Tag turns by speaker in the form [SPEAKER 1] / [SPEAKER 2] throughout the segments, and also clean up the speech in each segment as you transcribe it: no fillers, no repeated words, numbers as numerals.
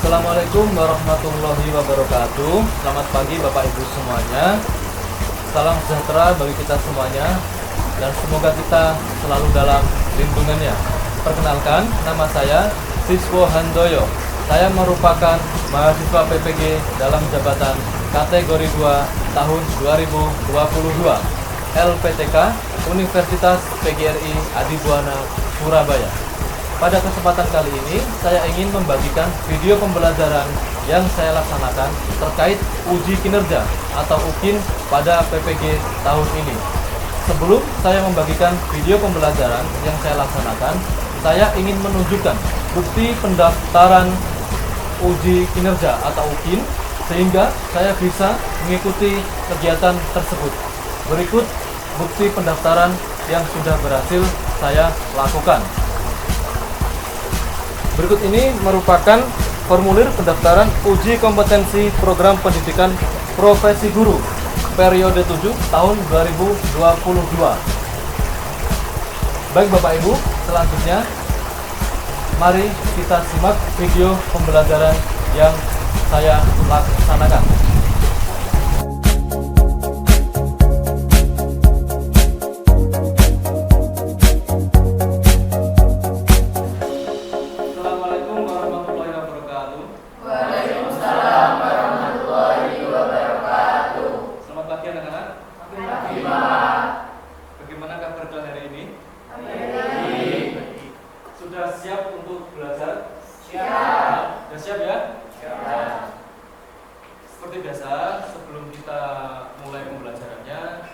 [SPEAKER 1] Assalamualaikum warahmatullahi wabarakatuh. Selamat pagi Bapak Ibu semuanya. Salam sejahtera bagi kita semuanya dan semoga kita selalu dalam lindungannya. Perkenalkan, nama saya Siswo Handoyo. Saya merupakan mahasiswa PPG dalam jabatan kategori 2 tahun 2022 LPTK Universitas PGRI Adibuana Surabaya. Pada kesempatan kali ini, saya ingin membagikan video pembelajaran yang saya laksanakan terkait uji kinerja atau UKIN pada PPG tahun ini. Sebelum saya membagikan video pembelajaran yang saya laksanakan, saya ingin menunjukkan bukti pendaftaran uji kinerja atau UKIN sehingga saya bisa mengikuti kegiatan tersebut. Berikut bukti pendaftaran yang sudah berhasil saya lakukan. Berikut ini merupakan formulir pendaftaran uji kompetensi program pendidikan profesi guru periode 7 tahun 2022. Baik Bapak Ibu, selanjutnya mari kita simak video pembelajaran yang saya laksanakan. Bagaimana kabar kalian hari ini? Sudah siap untuk belajar? Siap. Sudah siap ya? Siap. Seperti biasa, sebelum kita mulai pembelajarannya,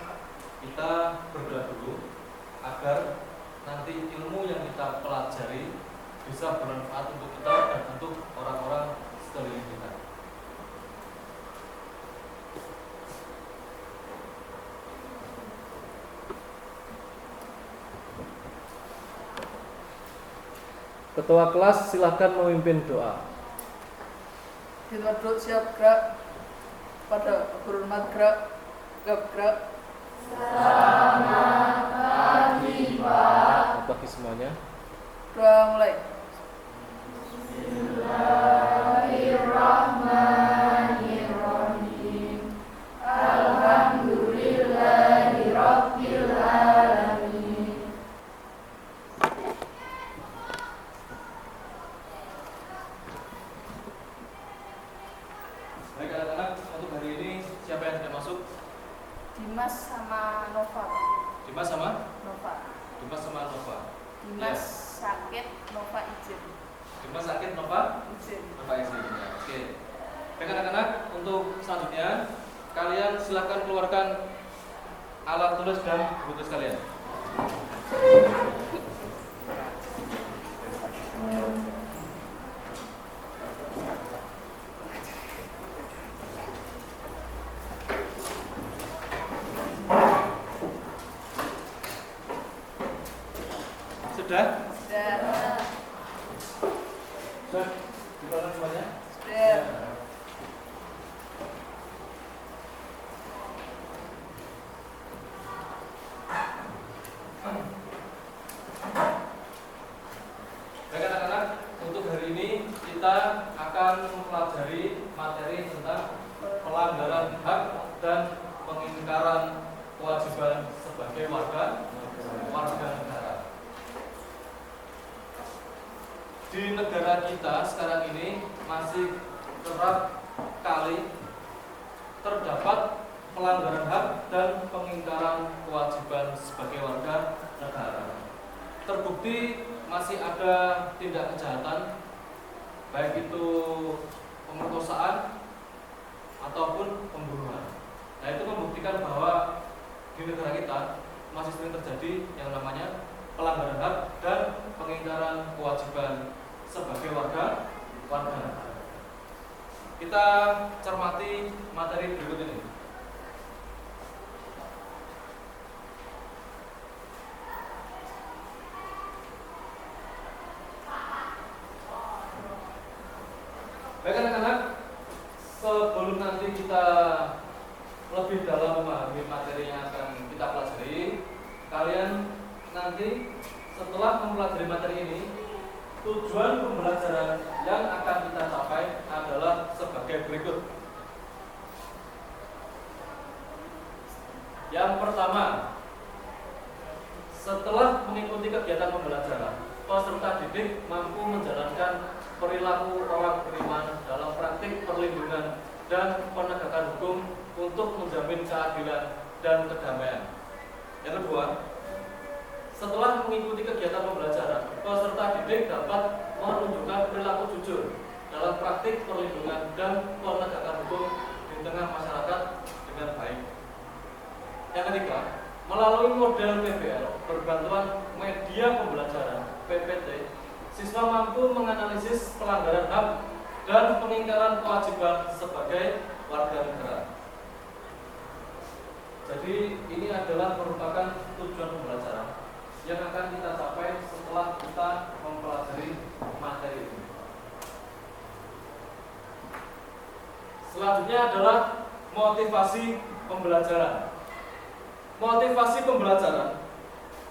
[SPEAKER 1] kita berdoa dulu agar nanti ilmu yang kita pelajari bisa bermanfaat untuk kita dan untuk orang-orang sekeliling kita. Ketua kelas silakan memimpin doa.
[SPEAKER 2] Kita duduk siap gerak pada berhormat gerak gerak.
[SPEAKER 3] Selamat pagi Pak.
[SPEAKER 1] Selamat pagi semuanya.
[SPEAKER 2] Doa mulai.
[SPEAKER 3] Bismillahirrahmanirrahim. Alhamdulillahirabbil alamin.
[SPEAKER 1] Baik anak-anak, untuk hari ini siapa yang tidak masuk?
[SPEAKER 2] Dimas sama Nova.
[SPEAKER 1] Dimas sama?
[SPEAKER 2] Nova.
[SPEAKER 1] Dimas sama Nova.
[SPEAKER 2] Dimas sakit, Nova izin.
[SPEAKER 1] Dimas sakit, Nova?
[SPEAKER 2] Izin.
[SPEAKER 1] Nova izin. Ya, oke. Baik anak-anak, untuk selanjutnya kalian silakan keluarkan alat tulis dan buku tulis kalian. Sudah?
[SPEAKER 2] Sudah.
[SPEAKER 1] Sudah? Dikeluarkan semuanya?
[SPEAKER 2] Sudah.
[SPEAKER 1] Baik anak-anak, untuk hari ini kita akan mempelajari materi tentang pelanggaran hak dan pengingkaran kewajiban sebagai warga negara. Di negara kita sekarang ini masih kerap kali terdapat pelanggaran hak dan pengingkaran kewajiban sebagai warga negara. Terbukti masih ada tindak kejahatan, baik itu pemerkosaan ataupun pembunuhan. Nah, itu membuktikan bahwa di negara kita masih sering terjadi yang namanya pelanggaran hak dan pengingkaran kewajiban sebagai warga negara. Kita cermati materi berikut ini. Baik anak-anak, sebelum nanti kita lebih dalam memahami materi yang akan kita pelajari, kalian nanti setelah mempelajari materi ini, tujuan pembelajaran yang akan kita capai adalah sebagai berikut. Yang pertama, setelah mengikuti kegiatan pembelajaran, peserta didik mampu menjalankan perilaku orang beriman dalam praktik perlindungan dan penegakan hukum untuk menjamin keadilan dan kedamaian. Yang kedua, setelah mengikuti kegiatan pembelajaran, peserta didik dapat menunjukkan perilaku jujur dalam praktik perlindungan dan penegakan hukum di tengah masyarakat dengan baik. Yang ketiga, melalui model PBL berbantuan media pembelajaran PPT, siswa mampu menganalisis pelanggaran HAM dan pengingkaran kewajiban sebagai warga negara. Jadi ini adalah merupakan tujuan pembelajaran yang akan kita capai setelah kita mempelajari materi ini. Selanjutnya adalah motivasi pembelajaran. Motivasi pembelajaran.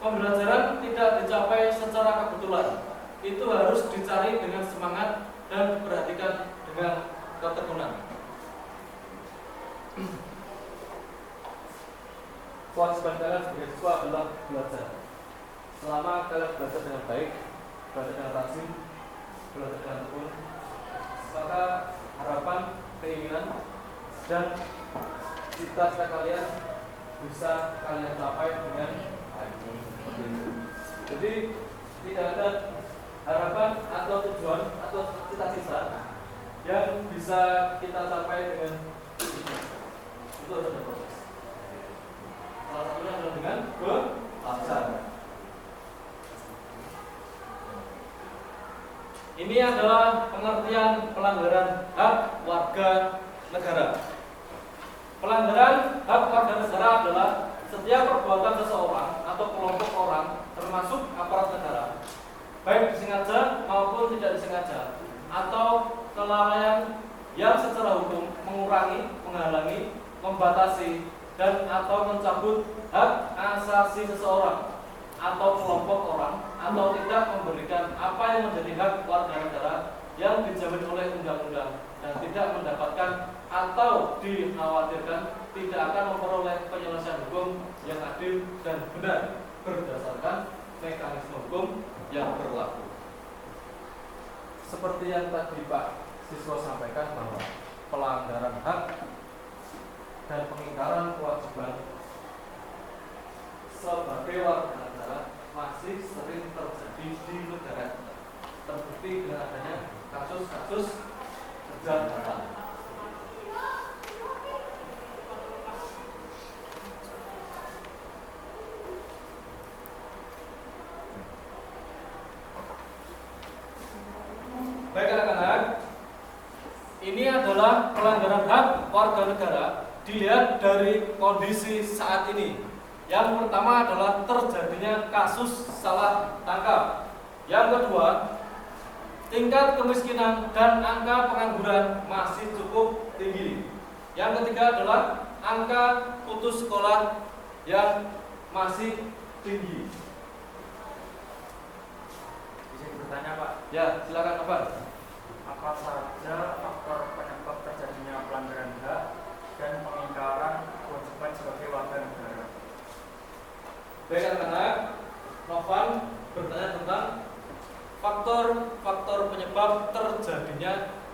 [SPEAKER 1] Pembelajaran tidak dicapai secara kebetulan. Itu harus dicari dengan semangat dan diperhatikan dengan ketekunan. Kewajiban kalian sebagai siswa adalah belajar. Selama kalian belajar dengan baik, belajar dengan rajin, belajar dengan tekun, maka harapan, keinginan, dan cita-cita kalian bisa kalian capai dengan baik. Jadi tidak ada harapan atau tujuan atau cita-cita yang bisa kita capai dengan itu ada proses. Salah satunya adalah dengan belajar. Ini adalah pengertian pelanggaran hak warga negara. Pelanggaran hak warga negara adalah setiap perbuatan seseorang atau kelompok orang, termasuk aparat negara, baik disengaja maupun tidak disengaja, atau kelalaian yang secara hukum mengurangi, menghalangi, membatasi, dan atau mencabut hak asasi seseorang atau kelompok orang, atau tidak memberikan apa yang menjadi hak warga negara yang dijamin oleh undang-undang dan tidak mendapatkan atau dikhawatirkan tidak akan memperoleh penyelesaian hukum yang adil dan benar berdasarkan mekanisme hukum yang berlaku. Seperti yang tadi Pak Siswa sampaikan bahwa pelanggaran hak dan pengingkaran kewajiban sebagai warga negara masih sering terjadi di negara kita. Terbukti dengan adanya kasus-kasus kejahatan. Baik anak-anak, ini adalah pelanggaran hak warga negara dilihat dari kondisi saat ini. Yang pertama adalah terjadinya kasus salah tangkap. Yang kedua, tingkat kemiskinan dan angka pengangguran masih cukup tinggi. Yang ketiga adalah angka putus sekolah yang masih tinggi.
[SPEAKER 4] Bisa bertanya Pak?
[SPEAKER 1] Ya, silakan Novan.
[SPEAKER 4] Apa saja faktor penyebab terjadinya pelanggaran hak dan pengingkaran kewajiban sebagai warga negara?
[SPEAKER 1] Baik anak-anak, Novan bertanya tentang faktor-faktor penyebab terjadinya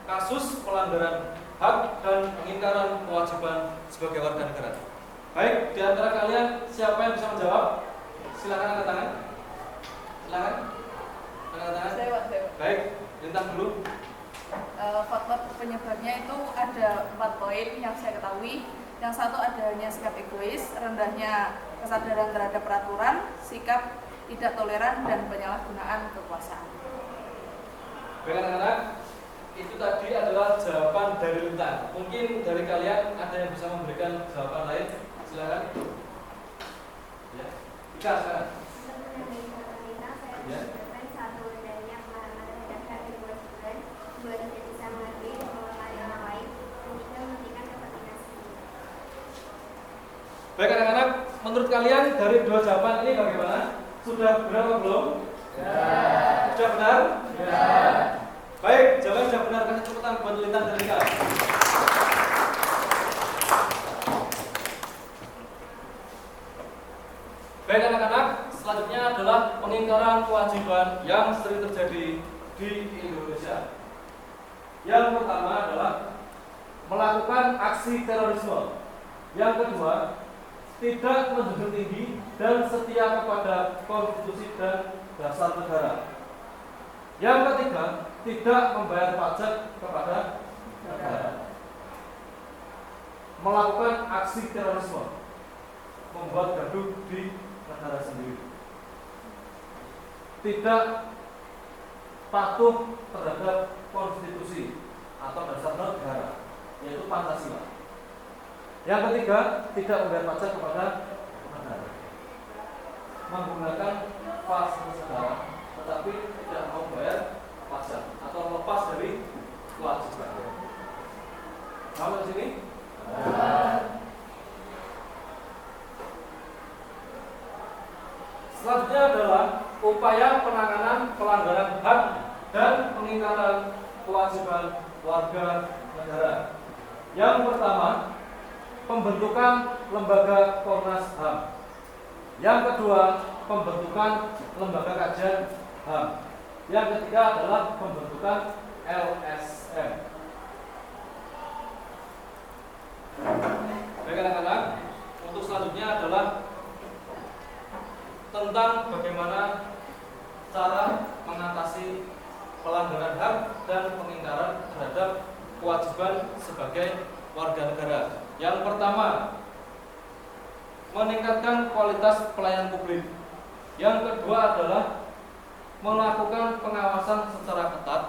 [SPEAKER 1] kasus pelanggaran hak dan pengingkaran kewajiban sebagai warga negara. Baik, di antara kalian siapa yang bisa menjawab? Silakan angkat tangan. Silakan. Angkat tangan.
[SPEAKER 2] Saya.
[SPEAKER 1] Baik, Lintang dulu.
[SPEAKER 2] Faktor penyebabnya itu ada 4 poin yang saya ketahui. Yang satu adanya sikap egois, rendahnya kesadaran terhadap peraturan, sikap tidak toleran, dan penyalahgunaan kekuasaan.
[SPEAKER 1] Baik anak-anak, itu tadi adalah jawaban dari Lintang. Mungkin dari kalian ada yang bisa memberikan jawaban lain? Silakan. Ya, Ika silakan. Ya. Baik anak-anak, menurut kalian dari 2 jawaban ini bagaimana? Sudah benar atau belum? Ya. Sudah benar? Baik, jawaban sudah benar. Kasih tepuk tangan buat Lintang dan Rika. Baik anak-anak, selanjutnya adalah pengingkaran kewajiban yang sering terjadi di Indonesia. Yang pertama adalah melakukan aksi terorisme. Yang kedua, tidak menjunjung tinggi dan setia kepada konstitusi dan dasar negara. Yang ketiga, tidak membayar pajak kepada negara. Melakukan aksi terorisme, membuat gaduh di negara sendiri. Tidak patuh terhadap konstitusi atau dasar negara, yaitu Pancasila. Yang ketiga, tidak membayar pajak kepada negara. Menggunakan fasilitas negara, tetapi tidak mau membayar pajak atau lepas dari kewajiban. Mau ke sini? Selanjutnya adalah upaya penanganan pelanggaran HAM dan pengingkaran kewajiban warga negara. Yang pertama, pembentukan lembaga Komnas HAM. Yang kedua, pembentukan lembaga kajian HAM. Yang ketiga adalah pembentukan LSM. Baik anak-anak, untuk selanjutnya adalah tentang bagaimana cara mengatasi pelanggaran HAM dan pengingkaran terhadap kewajiban sebagai warga negara. Yang pertama, meningkatkan kualitas pelayanan publik. Yang kedua adalah melakukan pengawasan secara ketat,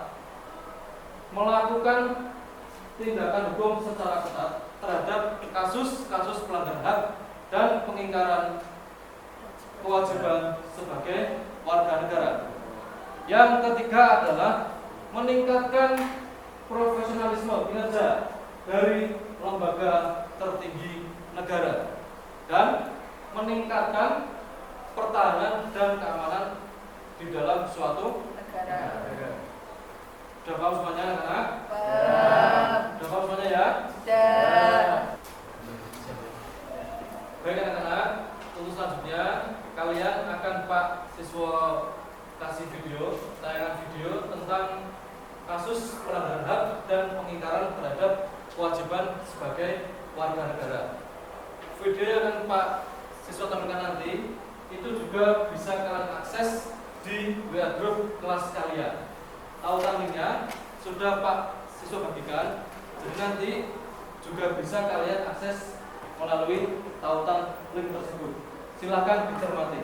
[SPEAKER 1] melakukan tindakan hukum secara ketat terhadap kasus-kasus pelanggaran HAM dan pengingkaran kewajiban sebagai warga negara. Yang ketiga adalah meningkatkan profesionalisme kinerja dari lembaga tertinggi negara dan meningkatkan pertahanan dan keamanan di dalam suatu
[SPEAKER 2] Negara.
[SPEAKER 1] Sudah paham semuanya anak-anak? Sudah paham semuanya ya?
[SPEAKER 2] Sudah.
[SPEAKER 1] Baik anak-anak, untuk selanjutnya kalian akan Pak siswa kasih video, tayangan video tentang kasus pelanggaran HAM dan pengingkaran terhadap kewajiban sebagai warga negara. Video yang akan Pak siswa tampilkan nanti itu juga bisa kalian akses di WA group kelas kalian. Tautan linknya sudah Pak siswa bagikan, jadi nanti juga bisa kalian akses melalui tautan link tersebut. Silakan dicermati.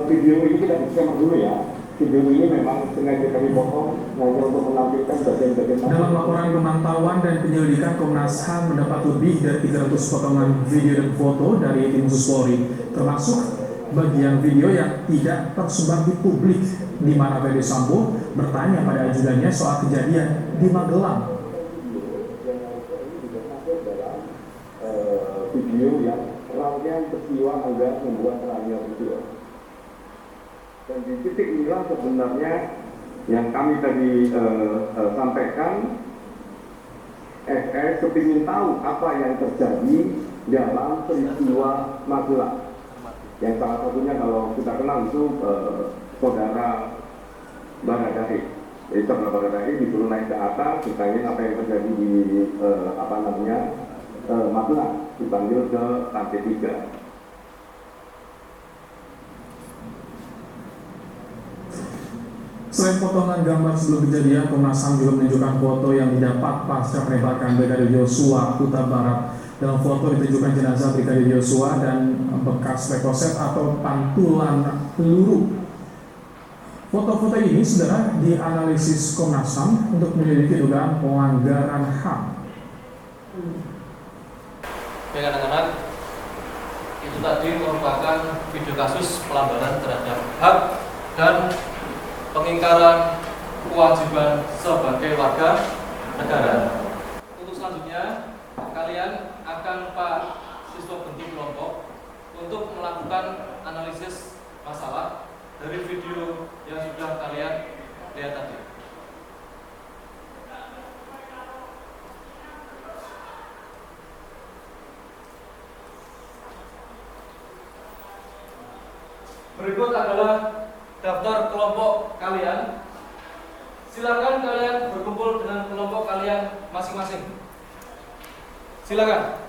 [SPEAKER 5] Video ini kita disclaimer dulu ya. Video ini memang sengaja kami potong hanya untuk menampilkan bagian-bagian.
[SPEAKER 6] Dalam laporan pemantauan dan penyelidikan, Komnas HAM mendapat lebih dari 300 potongan video dan foto dari tim khusus Polri, termasuk bagian video yang tidak tersebar di publik, di mana Ferdy Sambo bertanya pada ajudannya soal kejadian di Magelang.
[SPEAKER 5] Video yang rangkaian peristiwa agak membuat terangnya peristiwa. Dan di titik inilah sebenarnya yang kami tadi sampaikan, kepingin tahu apa yang terjadi dalam peristiwa Magelang. Yang salah satunya kalau kita kenal itu saudara Baradae. Jadi saudara Baradae disuruh naik ke atas, ditanya apa yang terjadi di Magelang, dipanggil ke lantai 3.
[SPEAKER 6] Selain potongan gambar sebelum kejadian, Komnas HAM juga menunjukkan foto yang didapat pasca penembakan Brigadir Yosua Huta Barat. Dalam foto ditunjukkan jenazah Brigadir Yosua dan bekas rekoset atau pantulan peluru. Foto-foto ini, saudara, dianalisis Komnas HAM untuk menyelidiki dugaan pelanggaran HAM.
[SPEAKER 1] Baik anak-anak, itu tadi merupakan video kasus pelanggaran terhadap HAM dan pengingkaran kewajiban sebagai warga negara. Untuk selanjutnya, kalian akan Pak siswa bentuk kelompok untuk melakukan analisis masalah dari video yang sudah kalian lihat tadi. Berikut adalah daftar kelompok kalian. Silakan kalian berkumpul dengan kelompok kalian masing-masing. Silakan.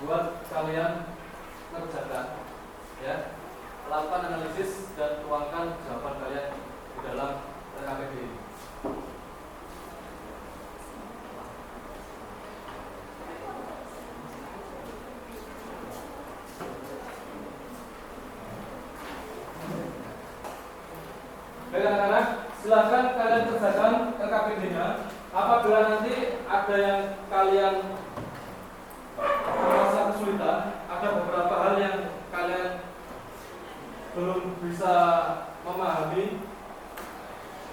[SPEAKER 1] Buat kalian mengerjakan, ya, lakukan analisis dan tuangkan jawaban kalian di dalam RKPB ini. Baik anak-anak, silakan kalian kerjakan RKPB-nya. Apabila nanti ada yang kalian merasa kesulitan, ada beberapa hal yang kalian belum bisa memahami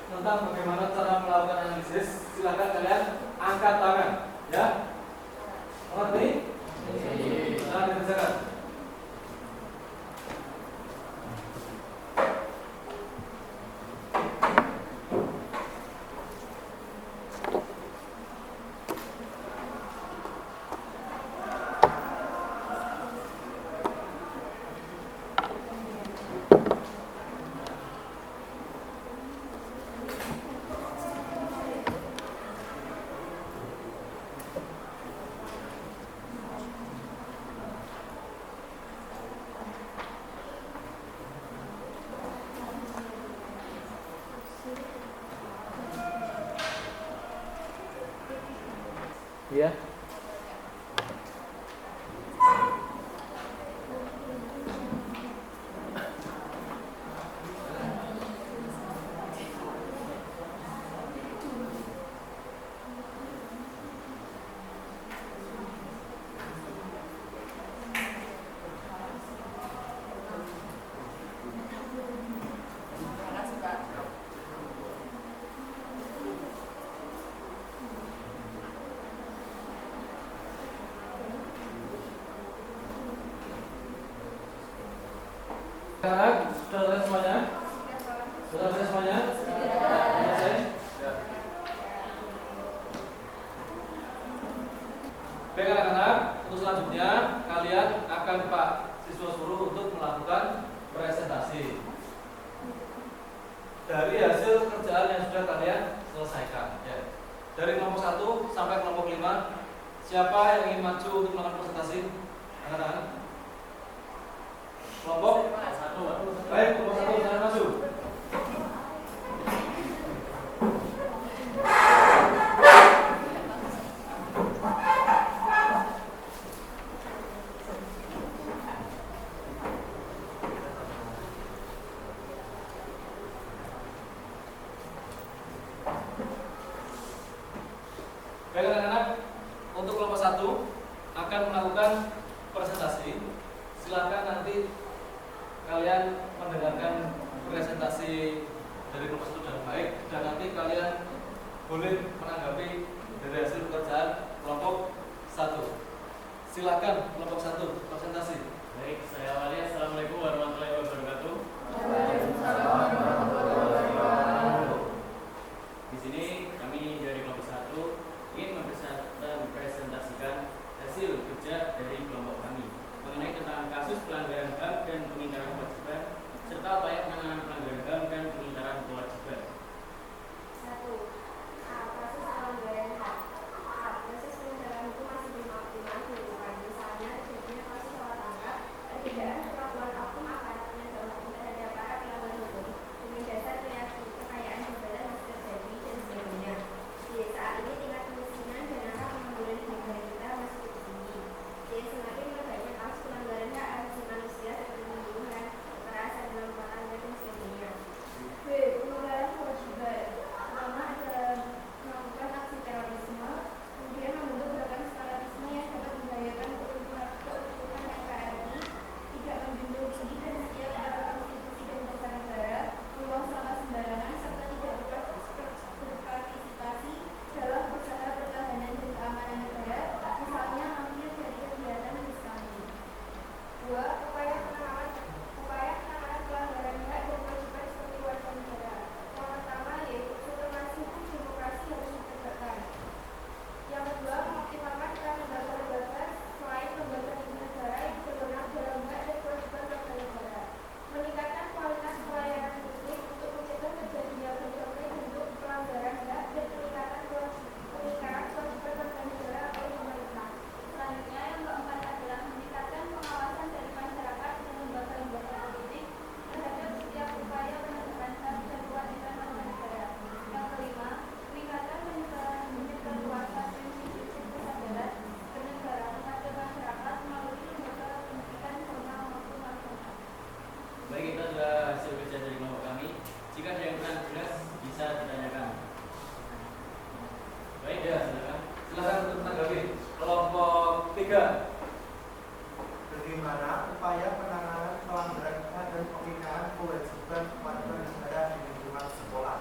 [SPEAKER 1] tentang bagaimana cara melakukan analisis, silakan kalian angkat tangan, ya. Mengerti? Nah, dikerjakan. Ya. Sekarang sudah selesai semuanya? Sudah selesai semuanya? Selesai? Ya. Baik anak-anak, untuk selanjutnya kalian akan Pak siswa suruh untuk melakukan presentasi dari hasil kerjaan yang sudah kalian selesaikan, ya. Dari kelompok 1 sampai kelompok 5, siapa yang ingin maju untuk melakukan presentasi? Anak-anak? Kelompok 1. Baik, kelompok 1 silakan maju. Baik anak-anak, untuk kelompok 1 akan melakukan presentasi. Silakan nanti kalian mendengarkan presentasi dari kelompok 1 dengan baik, dan nanti kalian boleh menanggapi dari hasil pekerjaan kelompok 1. Silakan kelompok 1 presentasi.
[SPEAKER 7] Baik, saya awali. Assalamualaikum warahmatullahi wabarakatuh. Di sini kami dari kelompok 1 ingin mempresentasikan hasil kerja dari kelompok kami mengenai tentang kasus pelanggaran HAM dan pengingkaran kewajiban serta upaya penanganan pelanggaran HAM dan pengingkaran kewajiban.
[SPEAKER 3] 1. Kasus pelanggaran HAM. Proses penindakan itu masih belum optimal dilakukan. Misalnya terjadinya kasus salah tangkap, perbedaan perlakuan oknum aparat penegak hukum terhadap para pelanggar hukum dengan dasar keyakinan
[SPEAKER 1] 3.
[SPEAKER 8] Bagaimana upaya penanganan pelanggaran HAM dan pengingkaran kewajiban warga negara di lingkungan sekolah?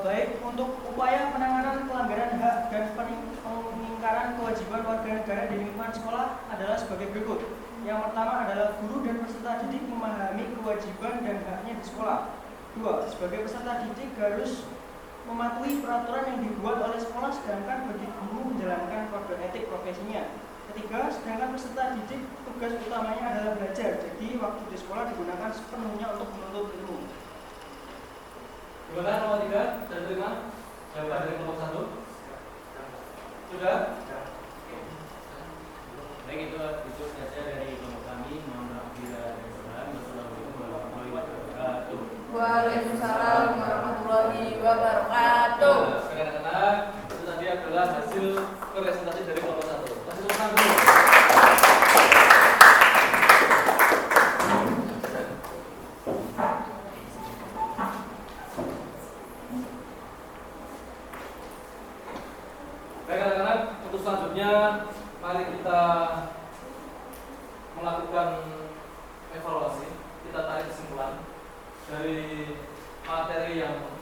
[SPEAKER 9] Baik, untuk upaya penanganan pelanggaran hak dan pengingkaran kewajiban warga negara di lingkungan sekolah adalah sebagai berikut. Yang pertama adalah guru dan peserta didik memahami kewajiban dan haknya di sekolah. 2. Sebagai peserta didik harus mematuhi peraturan yang dibuat oleh sekolah, sedangkan bagi guru menjalankan kode etik profesinya. 3. Sedangkan peserta didik tugas utamanya adalah belajar, jadi waktu di sekolah digunakan sepenuhnya untuk menuntut ilmu.
[SPEAKER 1] Gimana nomor 3? Sudah terima jawaban dari kelompok 1? Sudah?
[SPEAKER 7] Baik, itu saja dari kelompok kami. Mohon maaf bila ada kesalahan. Wassalamualaikum warahmatullahi wabarakatuh.
[SPEAKER 2] Waalaikumsalam warahmatullahi wabarakatuh.
[SPEAKER 1] Anak-anak, itu tadi adalah hasil presentasi dari kelompok 1. Kasih tepuk tangan dulu. Baik anak-anak, untuk selanjutnya mari kita melakukan evaluasi. Kita tarik kesimpulan dari materi yang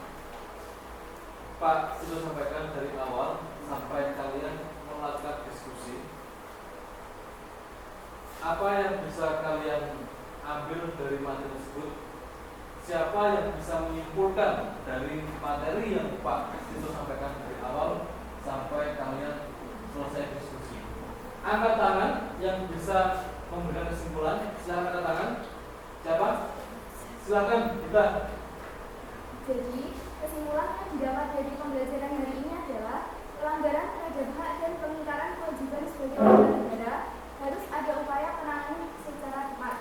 [SPEAKER 1] Pak sudah sampaikan dari awal sampai kalian melakukan diskusi. Apa yang bisa kalian ambil dari materi tersebut? Siapa yang bisa menyimpulkan dari materi yang Pak sudah sampaikan dari awal sampai kalian selesai diskusi? Angkat tangan yang bisa memberikan kesimpulan. Silakan angkat tangan. Siapa? Silakan kita.
[SPEAKER 3] Jadi, kesimpulan yang didapat dari pembelajaran hari ini adalah pelanggaran terhadap hak dan pengingkaran kewajiban sebagai warga negara harus ada upaya penanganan secara tepat.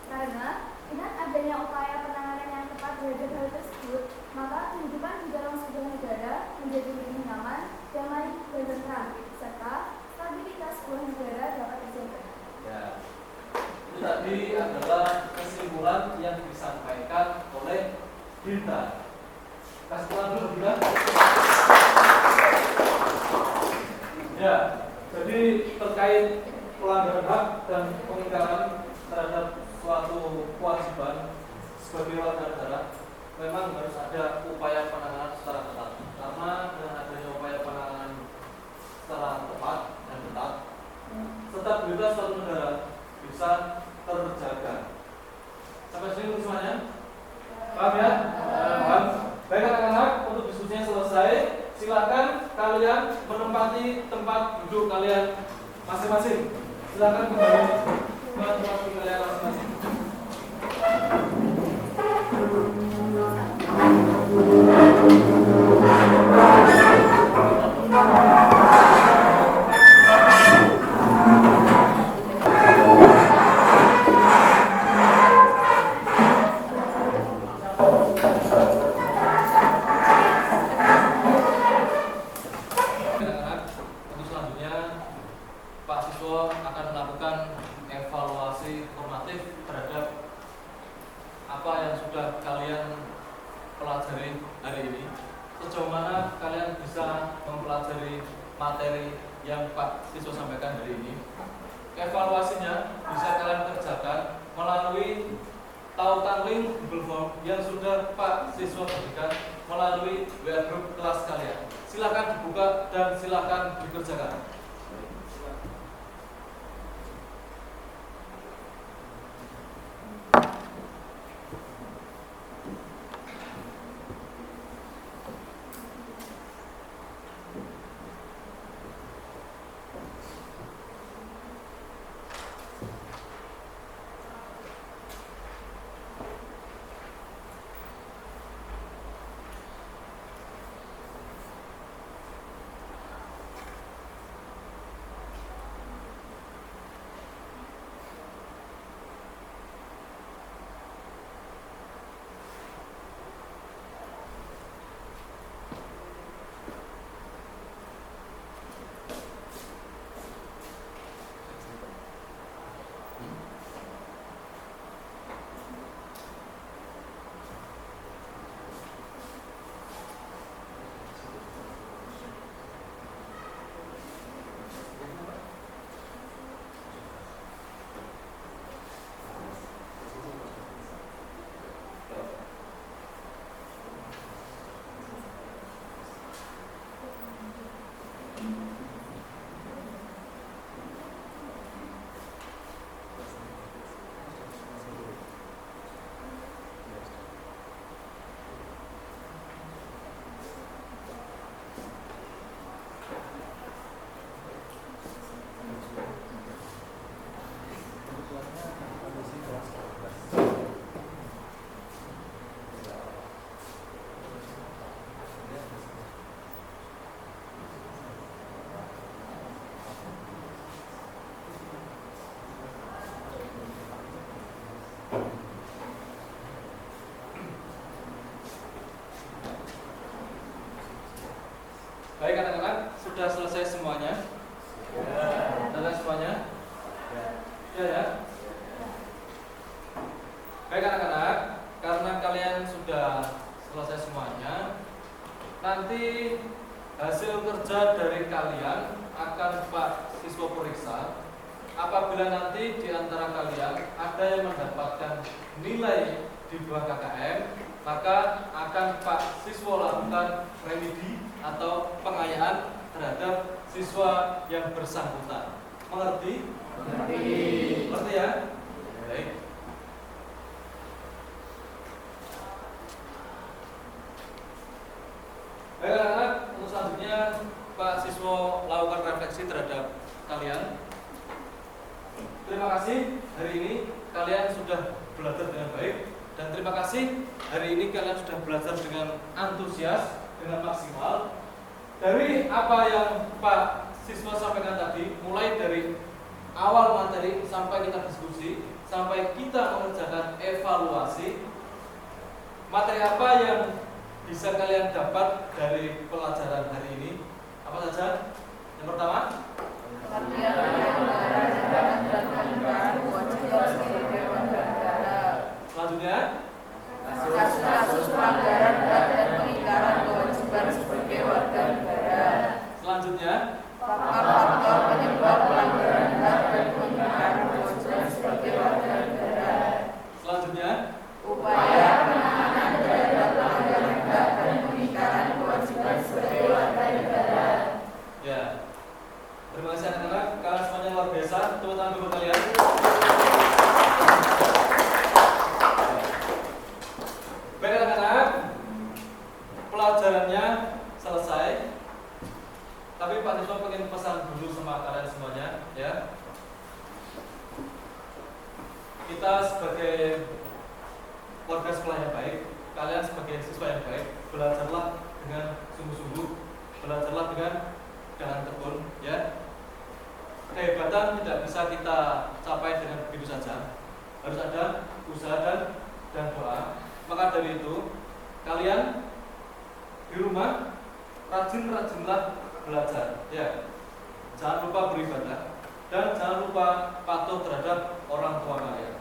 [SPEAKER 3] Karena dengan adanya upaya penanganan yang tepat terhadap hal tersebut, maka kehidupan di dalam sebuah negara menjadi lebih nyaman, damai, dan tentram, serta stabilitas sebuah negara dapat terjaga.
[SPEAKER 1] Ya, itu tadi adalah kesimpulan yang disampaikan oleh Dinta. Kasih pulang dulu Dinta. Ya, jadi terkait pelanggaran hak dan pengingkaran terhadap suatu kewajiban sebagai warga negara, memang harus ada upaya penanganan secara ketat. Karena dengan adanya upaya penanganan secara tepat dan ketat, stabilitas suatu negara bisa terjaga. Sampai sini semuanya? Paham ya? Paham? Baik anak-anak, untuk diskusinya selesai. Silakan kalian menempati tempat duduk kalian masing-masing. Silakan kembali ke tempat duduk kalian masing-masing. Untuk selanjutnya Pak Siswa akan melakukan evaluasi formatif terhadap apa yang sudah kalian pelajari hari ini. Sejauh mana kalian bisa mempelajari materi yang Pak Siswa sampaikan hari ini. Evaluasinya bisa kalian kerjakan melalui tautan link Google Form yang sudah Pak Siswa berikan melalui WA group kelas kalian. Silakan dibuka dan silakan dikerjakan. Ya. Baik anak-anak, karena kalian sudah selesai semuanya, nanti hasil kerja dari kalian akan Pak siswa periksa. Apabila nanti di antara kalian ada yang mendapatkan nilai di bawah KKM, maka akan Pak siswa lakukan remedi atau pengayaan terhadap siswa yang bersangkutan. Mengerti? Mengerti ya? Baik. Baik anak-anak, untuk selanjutnya Pak siswa lakukan refleksi terhadap kalian. Terima kasih, hari ini kalian sudah belajar dengan baik. Dan terima kasih, hari ini kalian sudah belajar dengan antusias, dengan maksimal. Dari apa yang Pak siswa sampaikan tadi, mulai dari awal materi sampai kita diskusi, sampai kita mengerjakan evaluasi, materi apa yang bisa kalian dapat dari pelajaran hari ini? Apa saja? Yang pertama, selanjutnya,
[SPEAKER 2] kasus pelanggaran HAM dan pengingkaran kewajiban sebagai warga negara.
[SPEAKER 1] Selanjutnya,
[SPEAKER 2] faktor penyebab pelanggaran HAM dan pengingkaran kewajiban sebagai warga negara.
[SPEAKER 1] Selanjutnya,
[SPEAKER 2] upaya penanganan terhadap pelanggaran HAM dan pengingkaran kewajiban sebagai warga negara.
[SPEAKER 1] Ya. Terima kasih anak-anak, kalian semuanya luar biasa. Tepuk tangan dulu kalian. Baik anak-anak, pelajarannya selesai. Tapi Pak Siswa pengen pesan dulu sama kalian semuanya, ya. Kita sebagai warga sekolah yang baik, kalian sebagai siswa yang baik, belajarlah dengan sungguh-sungguh, belajarlah dengan jangan tekun, ya. Kehebatan tidak bisa kita capai dengan begitu saja. Harus ada usaha dan doa. Maka dari itu, kalian di rumah rajin-rajinlah belajar, ya. Jangan lupa beribadah dan jangan lupa patuh terhadap orang tua kalian.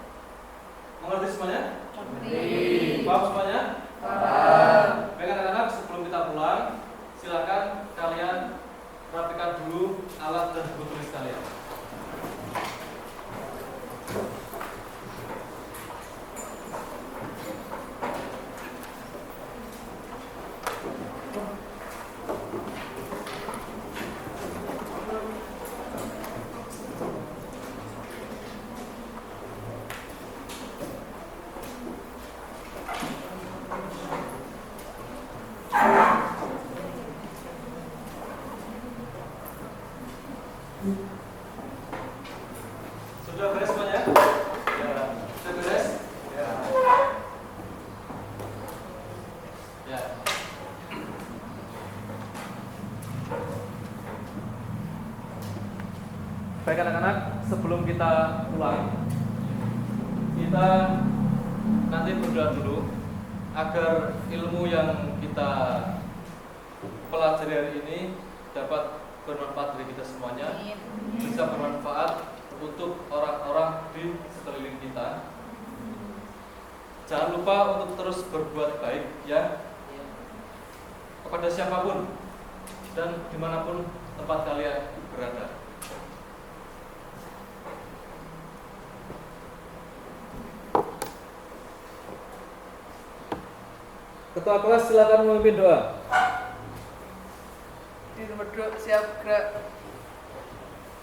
[SPEAKER 1] Mengerti semuanya?
[SPEAKER 2] Mengerti.
[SPEAKER 1] Paham semuanya?
[SPEAKER 2] Paham.
[SPEAKER 1] Baik anak-anak, sebelum kita pulang, silakan kalian rapikan dulu alat dan buku tulis kalian. Sudah beres semuanya? Ya. Sudah beres? Ya. Ya. Baik anak-anak, sebelum kita pulang, kita nanti berdoa dulu agar ilmu yang kita pelajari hari ini dapat bermanfaat bagi kita semuanya, bisa bermanfaat untuk orang-orang di sekeliling kita. Jangan lupa untuk terus berbuat baik, ya, kepada siapapun dan dimanapun tempat kalian berada. Ketua kelas silakan memimpin doa.
[SPEAKER 2] Di nomor 2 siap gerak.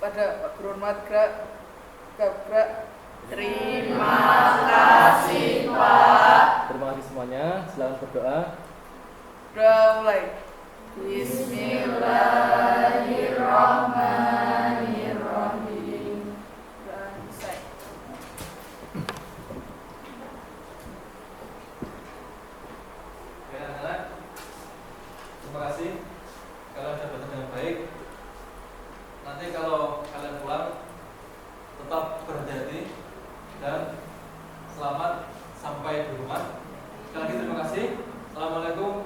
[SPEAKER 2] Pada Pak Guru Hormat gerak. Gerak. Terima kasih Pak.
[SPEAKER 1] Terima kasih semuanya. Silakan berdoa.
[SPEAKER 2] Doa mulai. Bismillahirrahmanirrahim. Dan selesai.
[SPEAKER 1] Ya, anak-anak, terima kasih. Kalian sudah belajar dengan baik. Nanti kalau kalian pulang, tetap berhati-hati dan selamat sampai di rumah. Sekali lagi terima kasih. Assalamualaikum